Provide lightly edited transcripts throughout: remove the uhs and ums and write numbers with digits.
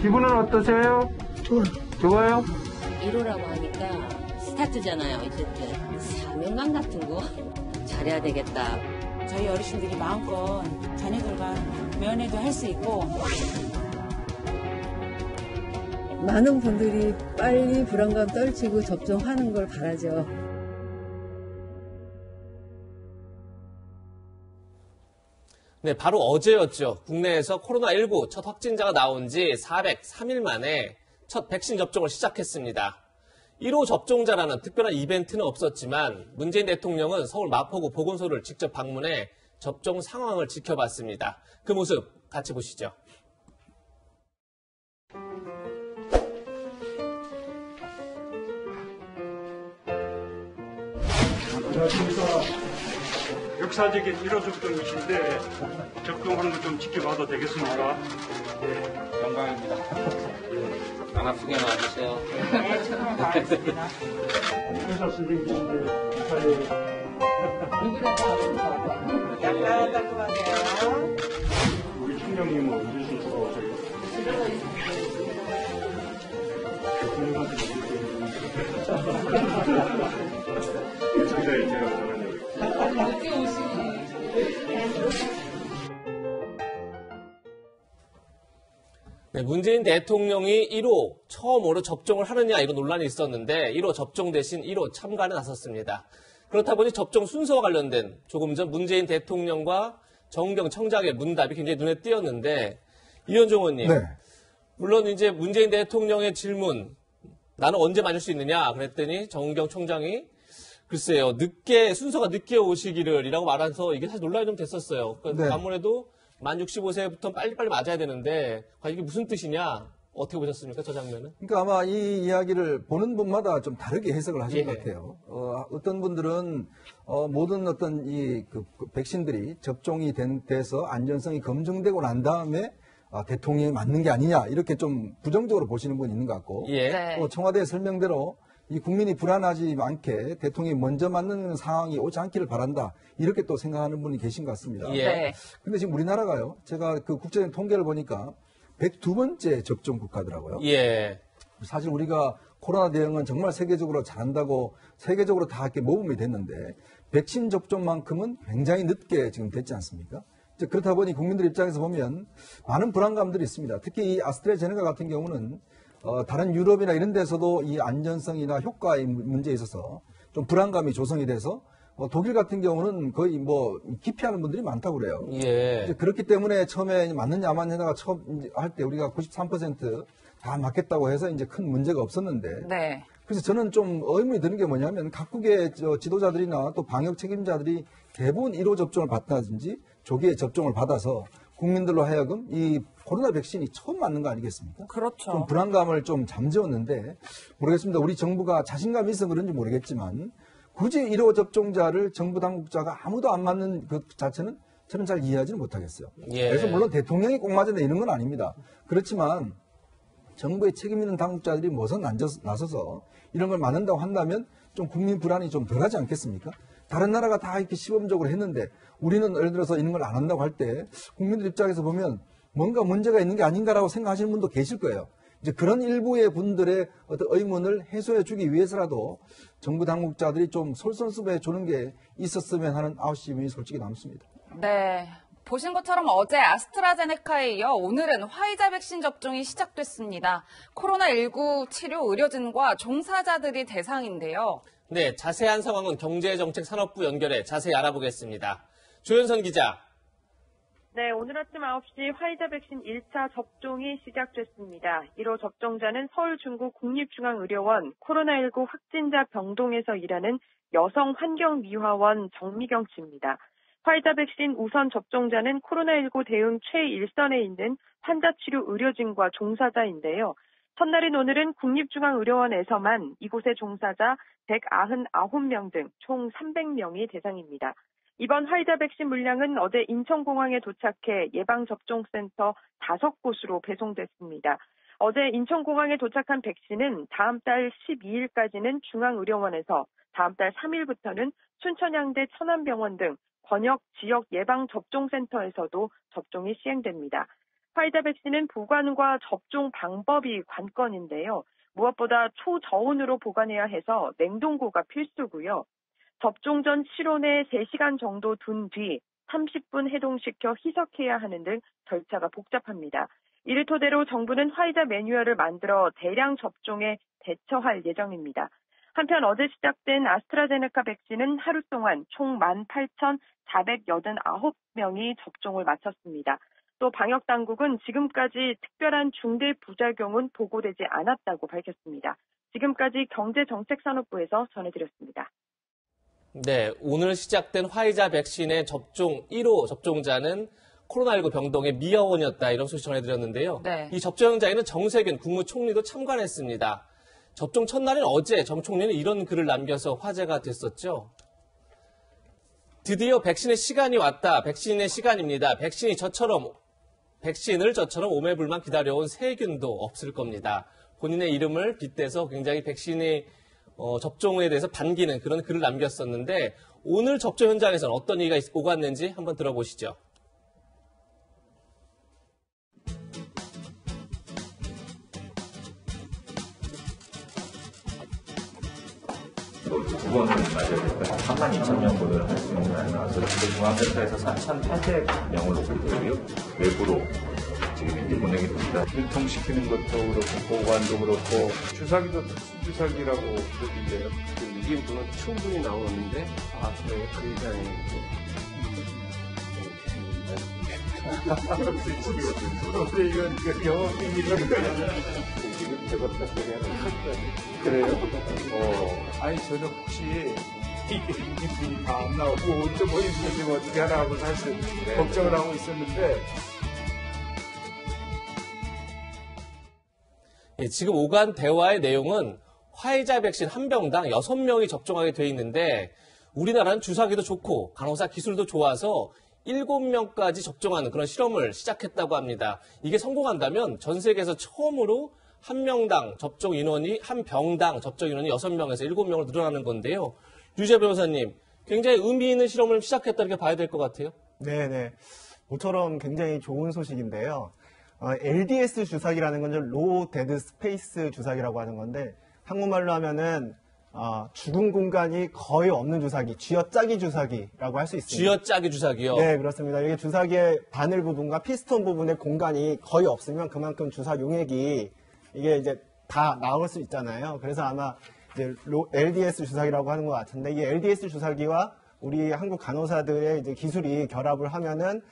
기분은 어떠세요? 좋아요? 1호라고 하니까 스타트잖아요. 어쨌든 사명감 같은 거 잘해야 되겠다. 저희 어르신들이 마음껏 자녀들과 면회도 할 수 있고 많은 분들이 빨리 불안감 떨치고 접종하는 걸 바라죠. 네, 바로 어제였죠. 국내에서 코로나19 첫 확진자가 나온 지 403일 만에 첫 백신 접종을 시작했습니다. 1호 접종자라는 특별한 이벤트는 없었지만 문재인 대통령은 서울 마포구 보건소를 직접 방문해 접종 상황을 지켜봤습니다. 그 모습 같이 보시죠. 안녕하십니까. 역사적인 1호 접종이신데 접종하는 거 좀 지켜봐도 되겠습니까? 네, 영광입니다. 반갑게 나와주세요. 네, 저도 나왔습니다. 의사 선생님이신데 사회 약간 따끔하네요. 우리 총장님은 언제 주셔서 저희 제가 늦게 오시니. 네, 문재인 대통령이 1호 처음으로 접종을 하느냐 이런 논란이 있었는데 1호 접종 대신 1호 참가에 나섰습니다. 그렇다 보니 접종 순서와 관련된 조금 전 문재인 대통령과 정은경 청장의 문답이 굉장히 눈에 띄었는데 이현종 의원님, 네. 물론 이제 문재인 대통령의 질문 나는 언제 맞을 수 있느냐 그랬더니 정은경 총장이 글쎄요 순서가 늦게 오시기를이라고 말해서 이게 사실 논란이 좀 됐었어요. 그러니까 네. 아무래도 만 65세부터 빨리빨리 맞아야 되는데 과연 이게 무슨 뜻이냐 어떻게 보셨습니까 저 장면은? 그러니까 아마 이 이야기를 보는 분마다 좀 다르게 해석을 하신 예. 것 같아요. 어떤 분들은 모든 어떤 그 백신들이 접종이 돼서 안전성이 검증되고 난 다음에 대통령이 맞는 게 아니냐 이렇게 좀 부정적으로 보시는 분이 있는 것 같고 예. 네. 청와대 설명대로 이 국민이 불안하지 않게 대통령이 먼저 맞는 상황이 오지 않기를 바란다 이렇게 또 생각하는 분이 계신 것 같습니다. 예. 네. 근데 지금 우리나라가요. 제가 그 국제적인 통계를 보니까 102번째 접종 국가더라고요. 예. 사실 우리가 코로나 대응은 정말 세계적으로 잘한다고 세계적으로 다 이렇게 모범이 됐는데 백신 접종만큼은 굉장히 늦게 지금 됐지 않습니까? 이제 그렇다 보니 국민들 입장에서 보면 많은 불안감들이 있습니다. 특히 이 아스트라제네카 같은 경우는 다른 유럽이나 이런 데서도 이 안전성이나 효과의 문제에 있어서 좀 불안감이 조성이 돼서 독일 같은 경우는 거의 기피하는 분들이 많다고 그래요. 예. 이제 그렇기 때문에 처음에 맞느냐 안 맞느냐가 처음 할 때 우리가 93%다 맞겠다고 해서 이제 큰 문제가 없었는데. 네. 그래서 저는 좀 의문이 드는 게 뭐냐면 각국의 지도자들이나 또 방역 책임자들이 대부분 1호 접종을 받다든지 조기에 접종을 받아서 국민들로 하여금 이 코로나 백신이 처음 맞는 거 아니겠습니까? 그렇죠. 좀 불안감을 좀 잠재웠는데 모르겠습니다. 우리 정부가 자신감이 있어서 그런지 모르겠지만 굳이 1호 접종자를 정부 당국자가 아무도 안 맞는 그 자체는 저는 잘 이해하지는 못하겠어요. 예. 그래서 물론 대통령이 꼭 맞아야 이런 건 아닙니다. 그렇지만 정부의 책임 있는 당국자들이 나서서 이런 걸 맞는다고 한다면 좀 국민 불안이 좀 덜하지 않겠습니까? 다른 나라가 다 이렇게 시범적으로 했는데 우리는 예를 들어서 이런 걸 안 한다고 할 때 국민들 입장에서 보면 뭔가 문제가 있는 게 아닌가라고 생각하시는 분도 계실 거예요. 이제 그런 일부의 분들의 어떤 의문을 해소해 주기 위해서라도 정부 당국자들이 좀 솔선수범해 주는 게 있었으면 하는 아쉬움이 솔직히 남습니다. 네. 보신 것처럼 어제 아스트라제네카에 이어 오늘은 화이자 백신 접종이 시작됐습니다. 코로나19 치료 의료진과 종사자들이 대상인데요. 네, 자세한 상황은 경제정책산업부 연결해 자세히 알아보겠습니다. 조현선 기자. 네, 오늘 아침 9시 화이자 백신 1차 접종이 시작됐습니다. 1호 접종자는 서울 중구 국립중앙의료원 코로나19 확진자 병동에서 일하는 여성 환경미화원 정미경 씨입니다. 화이자 백신 우선 접종자는 코로나19 대응 최일선에 있는 환자치료 의료진과 종사자인데요. 첫날인 오늘은 국립중앙의료원에서만 이곳의 종사자 199명 등 총 300명이 대상입니다. 이번 화이자 백신 물량은 어제 인천공항에 도착해 예방접종센터 5곳으로 배송됐습니다. 어제 인천공항에 도착한 백신은 다음 달 12일까지는 중앙의료원에서 다음 달 3일부터는 순천향대 천안병원 등 권역 지역 예방접종센터에서도 접종이 시행됩니다. 화이자 백신은 보관과 접종 방법이 관건인데요. 무엇보다 초저온으로 보관해야 해서 냉동고가 필수고요. 접종 전 실온에 3시간 정도 둔 뒤 30분 해동시켜 희석해야 하는 등 절차가 복잡합니다. 이를 토대로 정부는 화이자 매뉴얼을 만들어 대량 접종에 대처할 예정입니다. 한편 어제 시작된 아스트라제네카 백신은 하루 동안 총 18,489명이 접종을 마쳤습니다. 또 방역당국은 지금까지 특별한 중대 부작용은 보고되지 않았다고 밝혔습니다. 지금까지 경제정책산업부에서 전해드렸습니다. 네, 오늘 시작된 화이자 백신의 접종 1호 접종자는 코로나19 병동의 미여원이었다, 이런 소식 전해드렸는데요. 네. 이 접종 현장에는 정세균 국무총리도 참관했습니다. 접종 첫날인 어제 정 총리는 이런 글을 남겨서 화제가 됐었죠. 드디어 백신의 시간이 왔다. 백신의 시간입니다. 백신을 저처럼 오매불만 기다려온 세균도 없을 겁니다. 본인의 이름을 빗대서 굉장히 백신의 접종에 대해서 반기는 그런 글을 남겼었는데, 오늘 접종 현장에서는 어떤 얘기가 오갔는지 한번 들어보시죠. 두 번을 맞아야겠다. 32,000명분을 할 수 있는 안이 나와서 중앙센터에서 4,800명을 보고요. 외부로 지금 이제 보내게 됩니다. 유통시키는 것도 그렇고 보관도 그렇고 주사기도 특수주사기라고 그러던데요. 유기분은 충분히 나오는데 그래요? 그런데 이건 영업 비밀이니까 지금 저것도 그래요? 아니 저는 혹시 이게 유기분이 다 안 나오고 또 뭐 있으면 어떻게 하라고 사실 걱정을 하고 있었는데. 지금 오간 대화의 내용은 화이자 백신 한 병당 6명이 접종하게 돼 있는데, 우리나라는 주사기도 좋고 간호사 기술도 좋아서 7명까지 접종하는 그런 실험을 시작했다고 합니다. 이게 성공한다면 전 세계에서 처음으로 한 병당 접종 인원이 6명에서 7명으로 늘어나는 건데요. 유재 변호사님, 굉장히 의미 있는 실험을 시작했다, 이렇게 봐야 될 것 같아요. 네네. 모처럼 굉장히 좋은 소식인데요. LDS 주사기라는 건 로우 데드 스페이스 주사기라고 하는 건데, 한국말로 하면은 죽은 공간이 거의 없는 주사기, 쥐어짜기 주사기라고 할 수 있습니다. 쥐어짜기 주사기요? 네, 그렇습니다. 이게 주사기의 바늘 부분과 피스톤 부분의 공간이 거의 없으면 그만큼 주사 용액이 이게 이제 다 나올 수 있잖아요. 그래서 아마 이제 LDS 주사기라고 하는 것 같은데, 이 LDS 주사기와 우리 한국 간호사들의 이제 기술이 결합을 하면은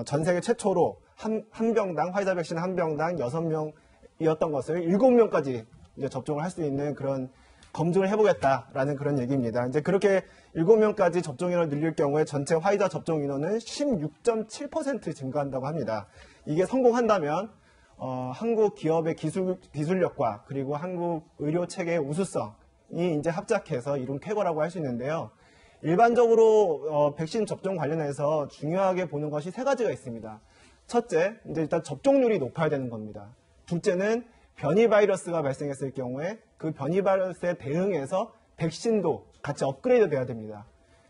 전 세계 최초로 한 병당, 화이자 백신 한 병당 6명이었던 것을 7명까지 이제 접종을 할 수 있는 그런 검증을 해보겠다라는 그런 얘기입니다. 이제 그렇게 7명까지 접종 인원을 늘릴 경우에 전체 화이자 접종 인원은 16.7% 증가한다고 합니다. 이게 성공한다면 한국 기업의 기술력과 그리고 한국 의료 체계의 우수성이 이제 합작해서 이룬 쾌거라고 할 수 있는데요. 일반적으로 백신 접종 관련해서 중요하게 보는 것이 3가지가 있습니다. 첫째, 이제 일단 접종률이 높아야 되는 겁니다. 둘째는 변이 바이러스가 발생했을 경우에 그 변이 바이러스에 대응해서 백신도 같이 업그레이드 돼야 됩니다.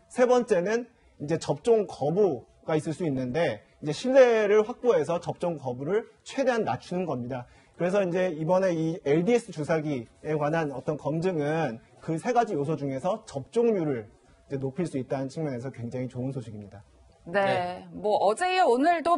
세 번째는 이제 접종 거부가 있을 수 있는데, 이제 신뢰를 확보해서 접종 거부를 최대한 낮추는 겁니다. 그래서 이제 이번에 이 LDS 주사기에 관한 어떤 검증은 그 3가지 요소 중에서 접종률을 이제 높일 수 있다는 측면에서 굉장히 좋은 소식입니다. 네, 뭐 어제 이어 오늘도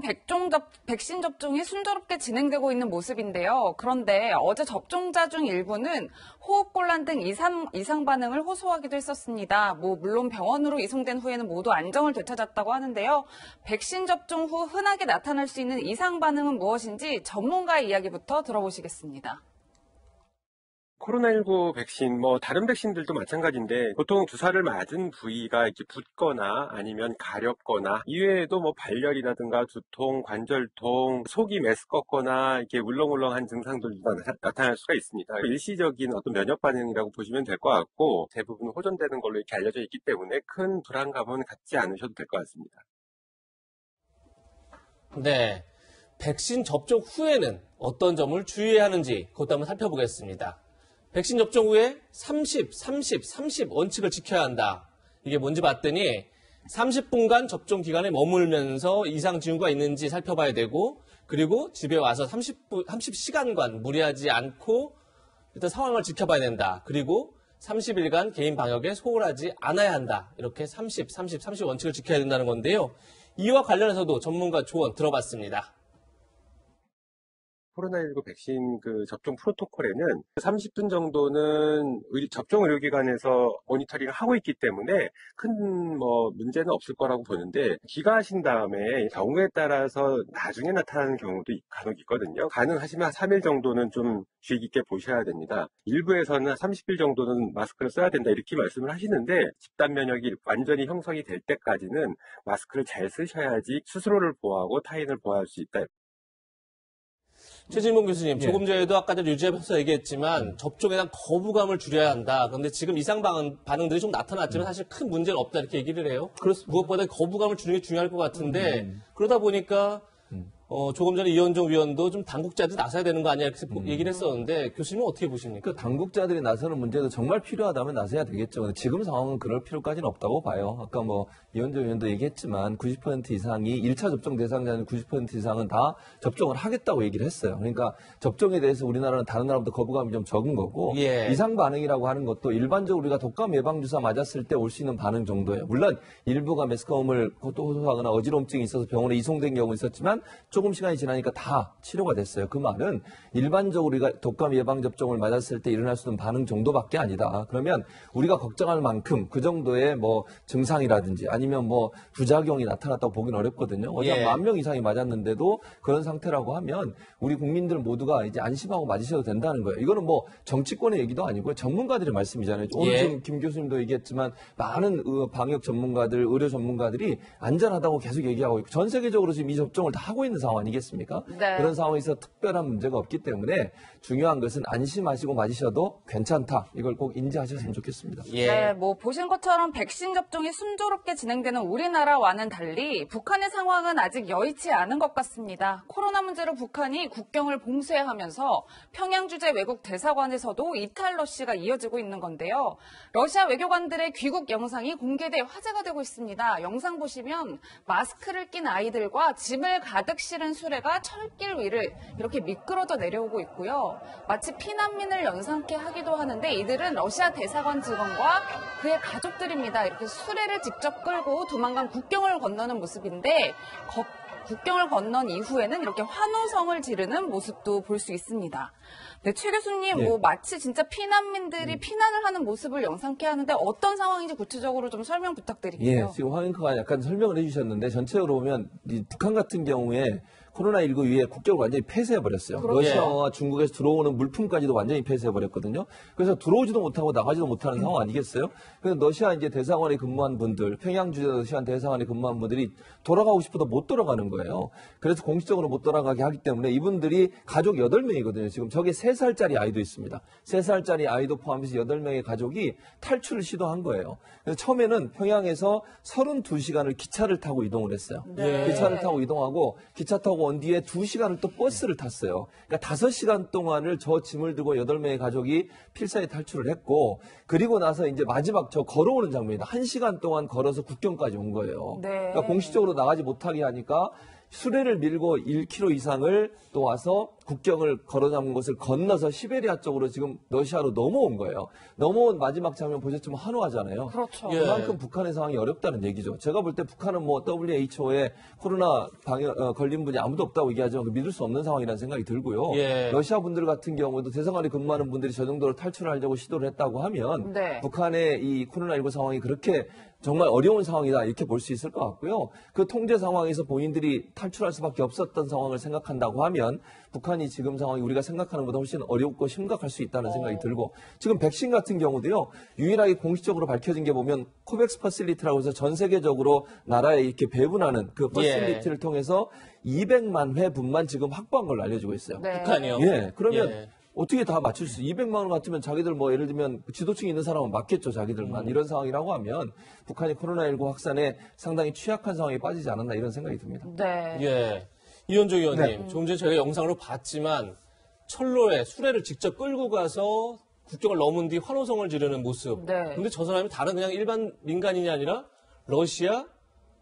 백신 접종이 순조롭게 진행되고 있는 모습인데요. 그런데 어제 접종자 중 일부는 호흡곤란 등 이상 반응을 호소하기도 했었습니다. 물론 병원으로 이송된 후에는 모두 안정을 되찾았다고 하는데요. 백신 접종 후 흔하게 나타날 수 있는 이상 반응은 무엇인지 전문가의 이야기부터 들어보시겠습니다. 코로나19 백신, 다른 백신들도 마찬가지인데, 보통 주사를 맞은 부위가 이렇게 붓거나 아니면 가렵거나, 이외에도 발열이라든가 두통, 관절통, 속이 메스껍거나, 이렇게 울렁울렁한 증상들도 나타날 수가 있습니다. 일시적인 어떤 면역 반응이라고 보시면 될 것 같고, 대부분 호전되는 걸로 이렇게 알려져 있기 때문에 큰 불안감은 갖지 않으셔도 될 것 같습니다. 네. 백신 접종 후에는 어떤 점을 주의해야 하는지 그것도 한번 살펴보겠습니다. 백신 접종 후에 30 원칙을 지켜야 한다. 이게 뭔지 봤더니 30분간 접종 기간에 머물면서 이상 징후가 있는지 살펴봐야 되고, 그리고 집에 와서 30시간간 무리하지 않고 일단 상황을 지켜봐야 된다. 그리고 30일간 개인 방역에 소홀하지 않아야 한다. 이렇게 30 원칙을 지켜야 된다는 건데요. 이와 관련해서도 전문가 조언 들어봤습니다. 코로나19 백신 접종 프로토콜에는 30분 정도는 접종 의료기관에서 모니터링을 하고 있기 때문에 큰 문제는 없을 거라고 보는데, 귀가하신 다음에 경우에 따라서 나중에 나타나는 경우도 간혹 있거든요. 가능하시면 3일 정도는 좀 주의 깊게 보셔야 됩니다. 일부에서는 30일 정도는 마스크를 써야 된다 이렇게 말씀을 하시는데, 집단 면역이 완전히 형성이 될 때까지는 마스크를 잘 쓰셔야지 스스로를 보호하고 타인을 보호할 수 있다. 최진봉 교수님, 조금 전에도 아까 유지하면서 얘기했지만 접종에 대한 거부감을 줄여야 한다. 그런데 지금 이상 반응들이 좀 나타났지만 사실 큰 문제는 없다 이렇게 얘기를 해요. 무엇보다 거부감을 주는 게 중요할 것 같은데 그러다 보니까 조금 전에 이현종 위원도 좀 당국자들이 나서야 되는 거 아니야 이렇게 얘기를 했었는데 교수님은 어떻게 보십니까? 당국자들이 나서는 문제도 정말 필요하다면 나서야 되겠죠. 근데 지금 상황은 그럴 필요까지는 없다고 봐요. 아까 이현종 위원도 얘기했지만 90% 이상이 1차 접종 대상자는 90% 이상은 다 접종을 하겠다고 얘기를 했어요. 그러니까 접종에 대해서 우리나라는 다른 나라보다 거부감이 좀 적은 거고 이상 반응이라고 하는 것도 일반적으로 우리가 독감 예방주사 맞았을 때 올 수 있는 반응 정도예요. 물론 일부가 메스꺼움을 호소하거나 어지럼증이 있어서 병원에 이송된 경우 있었지만 조금 시간이 지나니까 다 치료가 됐어요. 그 말은 일반적으로 우리가 독감 예방접종을 맞았을 때 일어날 수 있는 반응 정도밖에 아니다. 그러면 우리가 걱정할 만큼 그 정도의 증상이라든지 아니면 부작용이 나타났다고 보기는 어렵거든요. 어제 10,000명 이상이 맞았는데도 그런 상태라고 하면 우리 국민들 모두가 이제 안심하고 맞으셔도 된다는 거예요. 이거는 정치권의 얘기도 아니고요. 전문가들의 말씀이잖아요. 오늘 지금 김 교수님도 얘기했지만 많은 방역 전문가들, 의료 전문가들이 안전하다고 계속 얘기하고 있고 전 세계적으로 지금 이 접종을 다 하고 있는 상황 아니겠습니까? 네. 그런 상황에서 특별한 문제가 없기 때문에 중요한 것은 안심하시고 맞으셔도 괜찮다. 이걸 꼭 인지하셨으면 좋겠습니다. 네, 보신 것처럼 백신 접종이 순조롭게 진행되는 우리나라와는 달리 북한의 상황은 아직 여의치 않은 것 같습니다. 코로나 문제로 북한이 국경을 봉쇄하면서 평양 주재 외국 대사관에서도 이탈 러시가 이어지고 있는 건데요. 러시아 외교관들의 귀국 영상이 공개돼 화제가 되고 있습니다. 영상 보시면 마스크를 낀 아이들과 짐을 가득 실은 수레가 철길 위를 이렇게 미끄러져 내려오고 있고요. 마치 피난민을 연상케 하기도 하는데 이들은 러시아 대사관 직원과 그의 가족들입니다. 이렇게 수레를 직접 끌고 도망간 국경을 건너는 모습인데 국경을 건넌 이후에는 이렇게 환호성을 지르는 모습도 볼 수 있습니다. 네, 최 교수님, 마치 진짜 피난민들이 피난을 하는 모습을 영상케 하는데 어떤 상황인지 구체적으로 좀 설명 부탁드릴게요. 지금 화면카가 약간 설명을 해주셨는데 전체적으로 보면 북한 같은 경우에 코로나19 이후에 국경을 완전히 폐쇄해버렸어요. 그렇죠. 러시아와 중국에서 들어오는 물품까지도 완전히 폐쇄해버렸거든요. 그래서 들어오지도 못하고 나가지도 못하는 상황 아니겠어요? 그래서 러시아 이제 대사관에 근무한 분들, 평양 주재 러시아 대사관에 근무한 분들이 돌아가고 싶어도 못 돌아가는 거예요. 그래서 공식적으로 못 돌아가게 하기 때문에 이분들이 가족 8명이거든요. 지금 저게 3살짜리 아이도 있습니다. 3살짜리 아이도 포함해서 8명의 가족이 탈출을 시도한 거예요. 그래서 처음에는 평양에서 32시간을 기차를 타고 이동을 했어요. 기차를 타고 이동하고 기차 타고 온 뒤에 2시간을 또 버스를 탔어요. 그러니까 5시간 동안을 저 짐을 들고 8명의 가족이 필사에 탈출을 했고 그리고 나서 이제 마지막 저 걸어오는 장면이다. 1시간 동안 걸어서 국경까지 온 거예요. 그러니까 공식적으로 나가지 못하게 하니까 수레를 밀고 1km 이상을 또 와서 국경을 걸어 잡은 곳을 건너서 시베리아 쪽으로 지금 러시아로 넘어온 거예요. 넘어온 마지막 장면 보셨지만 한호하잖아요. 그렇죠. 그만큼 북한의 상황이 어렵다는 얘기죠. 제가 볼 때 북한은 WHO에 코로나 걸린 분이 아무도 없다고 얘기하지만 믿을 수 없는 상황이라는 생각이 들고요. 러시아 분들 같은 경우도 대사관에 근무하는 분들이 저 정도로 탈출하려고 시도를 했다고 하면 북한의 이 코로나19 상황이 그렇게 정말 어려운 상황이다 이렇게 볼 수 있을 것 같고요. 그 통제 상황에서 본인들이 탈출할 수밖에 없었던 상황을 생각한다고 하면 북한이 지금 상황이 우리가 생각하는 것보다 훨씬 어렵고 심각할 수 있다는 생각이 들고 지금 백신 같은 경우도요. 유일하게 공식적으로 밝혀진 게 보면 코백스 퍼실리티라고 해서 전 세계적으로 나라에 이렇게 배분하는 그 퍼실리티를 통해서 200만 회분만 지금 확보한 걸로 알려지고 있어요. 북한이요? 그러면 어떻게 다 맞출 수 200만 원 같으면 자기들 예를 들면 지도층이 있는 사람은 맞겠죠. 자기들만. 이런 상황이라고 하면 북한이 코로나19 확산에 상당히 취약한 상황에 빠지지 않았나 이런 생각이 듭니다. 이현종 의원님, 조금 전에 저희가 영상으로 봤지만 철로에 수레를 직접 끌고 가서 국경을 넘은 뒤 환호성을 지르는 모습. 근데 저 사람이 다른 그냥 일반 민간인이 아니라 러시아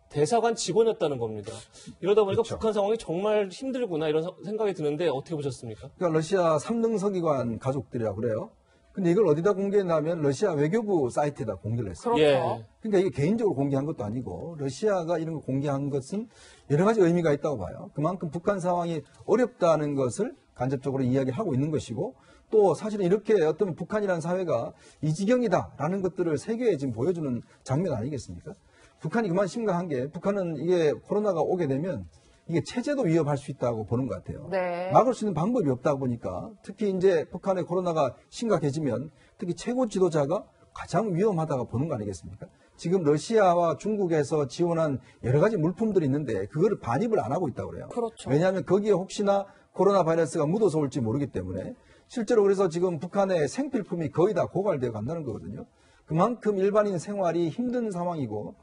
대사관 직원이었다는 겁니다. 이러다 보니까 그렇죠. 북한 상황이 정말 힘들구나 이런 생각이 드는데 어떻게 보셨습니까? 그러니까 러시아 3등 서기관 가족들이라고 그래요. 근데 이걸 어디다 공개했냐면 러시아 외교부 사이트에다 공개를 했어요. 예. 그러니까 이게 개인적으로 공개한 것도 아니고 러시아가 이런 걸 공개한 것은 여러 가지 의미가 있다고 봐요. 그만큼 북한 상황이 어렵다는 것을 간접적으로 이야기하고 있는 것이고 또 사실은 이렇게 어떤 북한이라는 사회가 이 지경이다라는 것들을 세계에 지금 보여주는 장면 아니겠습니까? 북한이 그만 심각한 게 북한은 이게 코로나가 오게 되면 이게 체제도 위협할 수 있다고 보는 것 같아요. 네. 막을 수 있는 방법이 없다 보니까 특히 이제 북한의 코로나가 심각해지면 특히 최고 지도자가 가장 위험하다고 보는 거 아니겠습니까? 지금 러시아와 중국에서 지원한 여러 가지 물품들이 있는데 그거를 반입을 안 하고 있다고 그래요. 그렇죠. 왜냐하면 거기에 혹시나 코로나 바이러스가 묻어서 올지 모르기 때문에 실제로 그래서 지금 북한의 생필품이 거의 다 고갈되어 간다는 거거든요. 그만큼 일반인 생활이 힘든 상황이고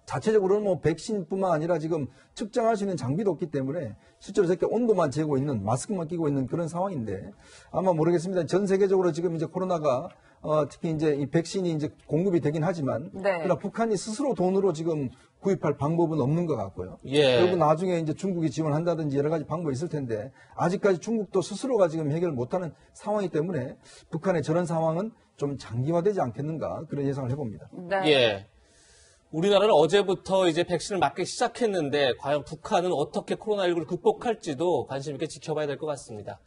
자체적으로는 뭐 백신뿐만 아니라 지금 측정할 수 있는 장비도 없기 때문에 실제로 저렇게 온도만 재고 있는 마스크만 끼고 있는 그런 상황인데 아마 모르겠습니다. 전 세계적으로 지금 이제 코로나가 특히 이제 이 백신이 이제 공급이 되긴 하지만 네. 그러나 북한이 스스로 돈으로 지금 구입할 방법은 없는 것 같고요. 예. 그리고 나중에 이제 중국이 지원한다든지 여러 가지 방법이 있을 텐데 아직까지 중국도 스스로가 지금 해결을 못하는 상황이기 때문에 북한의 저런 상황은 좀 장기화되지 않겠는가 그런 예상을 해봅니다. 네. 예. 우리나라는 어제부터 이제 백신을 맞기 시작했는데 과연 북한은 어떻게 코로나19를 극복할지도 관심 있게 지켜봐야 될 것 같습니다.